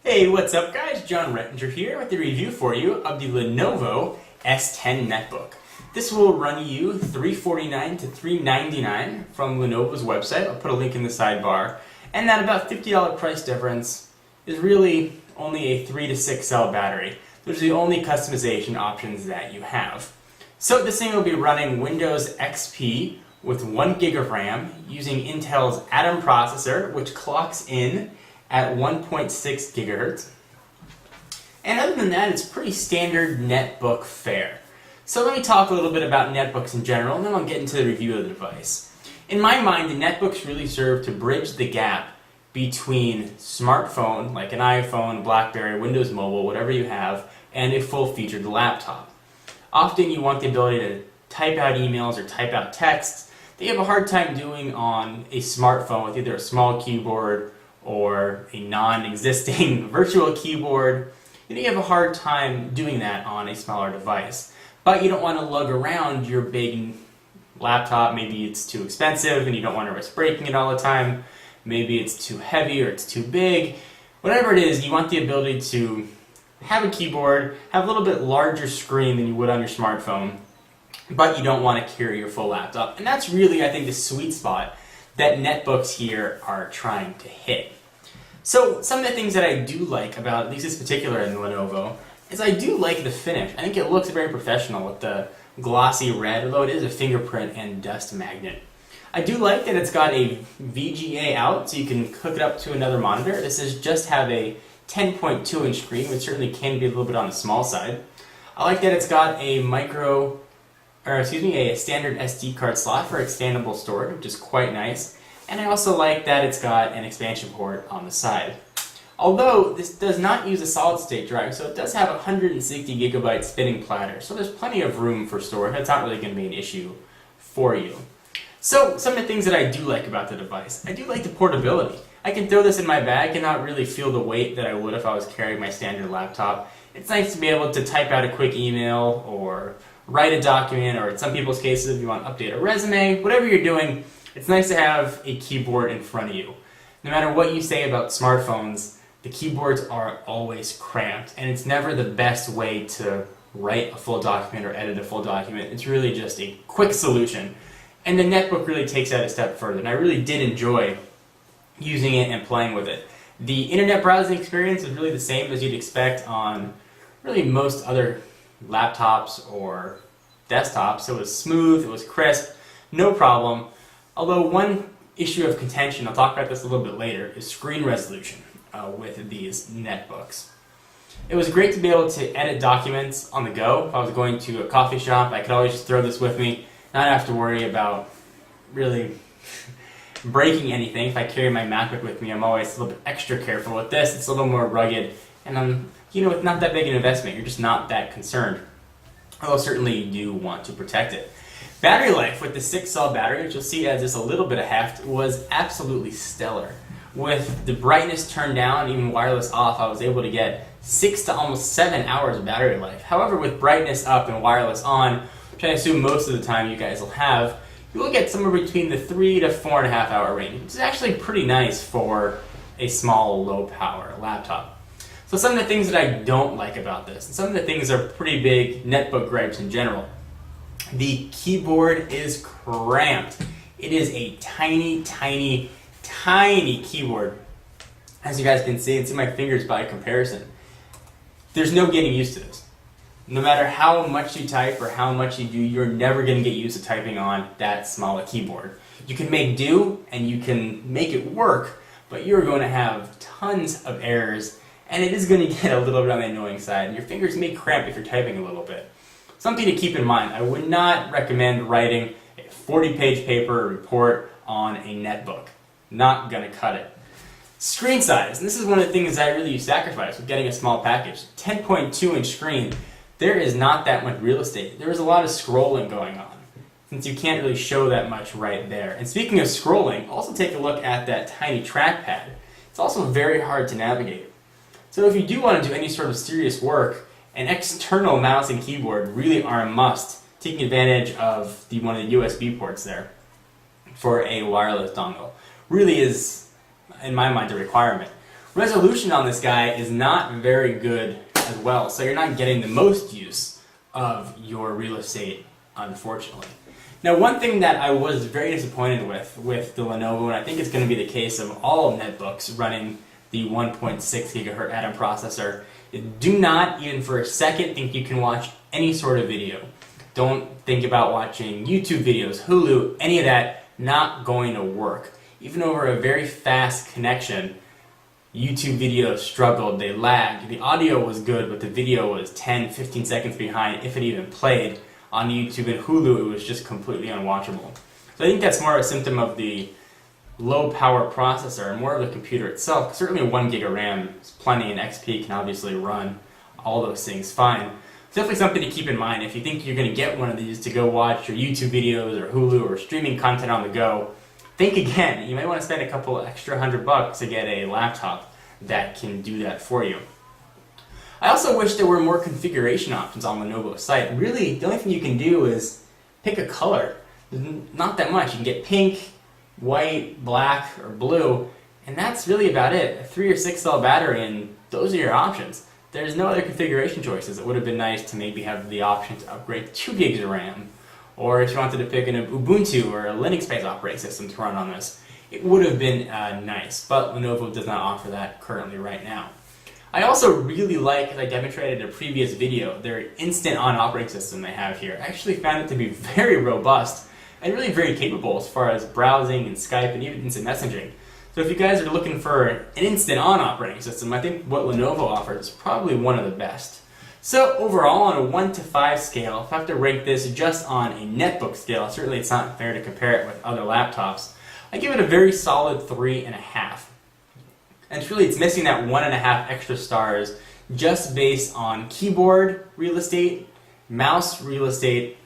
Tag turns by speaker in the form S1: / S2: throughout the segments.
S1: Hey, what's up guys? John Rettinger here with the review for you of the Lenovo S10 netbook. This will run you $349 to $399 from Lenovo's website. I'll put a link in the sidebar. And that about $50 price difference is really only a 3 to 6 cell battery. Those are the only customization options that you have. So this thing will be running Windows XP with 1 gig of RAM using Intel's Atom processor, which clocks in at 1.6 gigahertz. And other than that, it's pretty standard netbook fare. So let me talk a little bit about netbooks in general, and then I'll get into the review of the device. In my mind, the netbooks really serve to bridge the gap between smartphone, like an iPhone, BlackBerry, Windows Mobile, whatever you have, and a full-featured laptop. Often you want the ability to type out emails or type out texts that you have a hard time doing on a smartphone with either a small keyboard or a non-existing virtual keyboard. You have a hard time doing that on a smaller device. But you don't want to lug around your big laptop. Maybe it's too expensive and you don't want to risk breaking it all the time. Maybe it's too heavy or it's too big. Whatever it is, you want the ability to have a keyboard, have a little bit larger screen than you would on your smartphone, but you don't want to carry your full laptop. And that's really, I think, the sweet spot that netbooks here are trying to hit. So some of the things that I do like about, at least this particular in the Lenovo, is I do like the finish. I think it looks very professional with the glossy red, although it is a fingerprint and dust magnet. I do like that it's got a VGA out, so you can hook it up to another monitor. This is just have a 10.2 inch screen, which certainly can be a little bit on the small side. I like that it's got a a standard SD card slot for expandable storage, which is quite nice. And I also like that it's got an expansion port on the side. Although this does not use a solid state drive, so it does have a 160 gigabyte spinning platter. So there's plenty of room for storage. That's not really going to be an issue for you. So some of the things that I do like about the device. I do like the portability. I can throw this in my bag and not really feel the weight that I would if I was carrying my standard laptop. It's nice to be able to type out a quick email or write a document, or in some people's cases if you want to update a resume, whatever you're doing, it's nice to have a keyboard in front of you. No matter what you say about smartphones, the keyboards are always cramped, and it's never the best way to write a full document or edit a full document. It's really just a quick solution. And the netbook really takes that a step further, and I really did enjoy using it and playing with it. The internet browsing experience is really the same as you'd expect on really most other laptops or desktops. So it was smooth, it was crisp, no problem. Although one issue of contention, I'll talk about this a little bit later, is screen resolution with these netbooks. It was great to be able to edit documents on the go. If I was going to a coffee shop, I could always just throw this with me, not have to worry about really breaking anything. If I carry my MacBook with me, I'm always a little bit extra careful with this. It's a little more rugged, and it's not that big an investment. You're just not that concerned. Although certainly you do want to protect it. Battery life with the 6-cell battery, which you'll see adds just a little bit of heft, was absolutely stellar. With the brightness turned down, even wireless off, I was able to get 6 to almost 7 hours of battery life. However, with brightness up and wireless on, which I assume most of the time you guys will have, you will get somewhere between the 3 to 4.5 hour range, which is actually pretty nice for a small, low-power laptop. So some of the things that I don't like about this, and some of the things are pretty big netbook gripes in general. The keyboard is cramped. It is a tiny, tiny, tiny keyboard. As you guys can see, and see my fingers by comparison. There's no getting used to this. No matter how much you type or how much you do, you're never going to get used to typing on that small a keyboard. You can make do and you can make it work, but you're going to have tons of errors, and it is going to get a little bit on the annoying side, and your fingers may cramp if you're typing a little bit. Something to keep in mind, I would not recommend writing a 40-page paper or report on a netbook. Not going to cut it. Screen size, and this is one of the things I really sacrifice with getting a small package. 10.2 inch screen, there is not that much real estate. There is a lot of scrolling going on, since you can't really show that much right there. And speaking of scrolling, also take a look at that tiny trackpad. It's also very hard to navigate. So if you do want to do any sort of serious work, an external mouse and keyboard really are a must, taking advantage of one of the USB ports there for a wireless dongle. Really is, in my mind, a requirement. Resolution on this guy is not very good as well, so you're not getting the most use of your real estate, unfortunately. Now, one thing that I was very disappointed with the Lenovo, and I think it's going to be the case of all netbooks running the 1.6 gigahertz Atom processor, is do not even for a second think you can watch any sort of video. Don't think about watching YouTube videos, Hulu, any of that, not going to work. Even over a very fast connection, YouTube videos struggled, they lagged. The audio was good, but the video was 10, 15 seconds behind if it even played. On YouTube and Hulu, it was just completely unwatchable. So I think that's more a symptom of the low power processor and more of the computer itself. Certainly 1 gig of RAM is plenty, and XP can obviously run all those things fine. It's definitely something to keep in mind. If you think you're going to get one of these to go watch your YouTube videos or Hulu or streaming content on the go, think again. You might want to spend a couple extra $100 to get a laptop that can do that for you. I also wish there were more configuration options on Lenovo's site. Really, the only thing you can do is pick a color. Not that much. You can get pink, white, black, or blue, and that's really about it. A 3 or 6 cell battery, and those are your options. There's no other configuration choices. It would have been nice to maybe have the option to upgrade to 2 gigs of RAM, or if you wanted to pick an Ubuntu or a Linux-based operating system to run on this, it would have been nice, but Lenovo does not offer that currently right now. I also really like, as I demonstrated in a previous video, their instant on operating system they have here. I actually found it to be very robust and really very capable as far as browsing and Skype and even instant messaging. So if you guys are looking for an instant on operating system, I think what Lenovo offers is probably one of the best. So overall, on a 1 to 5 scale, if I have to rank this just on a netbook scale, certainly it's not fair to compare it with other laptops, I give it a very solid 3.5. And it's missing that 1.5 extra stars just based on keyboard real estate, mouse real estate,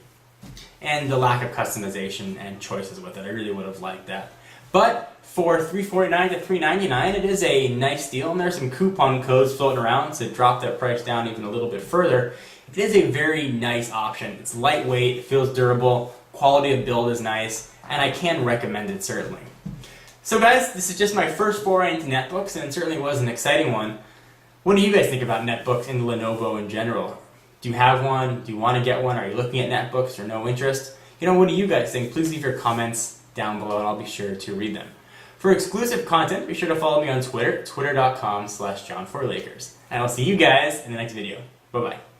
S1: and the lack of customization and choices with it. I really would have liked that. But for $349 to $399, it is a nice deal, and there's some coupon codes floating around to drop that price down even a little bit further. It is a very nice option. It's lightweight, it feels durable, quality of build is nice, and I can recommend it certainly. So guys, this is just my first foray into netbooks, and it certainly was an exciting one. What do you guys think about netbooks and Lenovo in general? Do you have one? Do you want to get one? Are you looking at netbooks or no interest? What do you guys think? Please leave your comments down below and I'll be sure to read them. For exclusive content, be sure to follow me on Twitter, twitter.com/John4Lakers. And I'll see you guys in the next video. Bye-bye.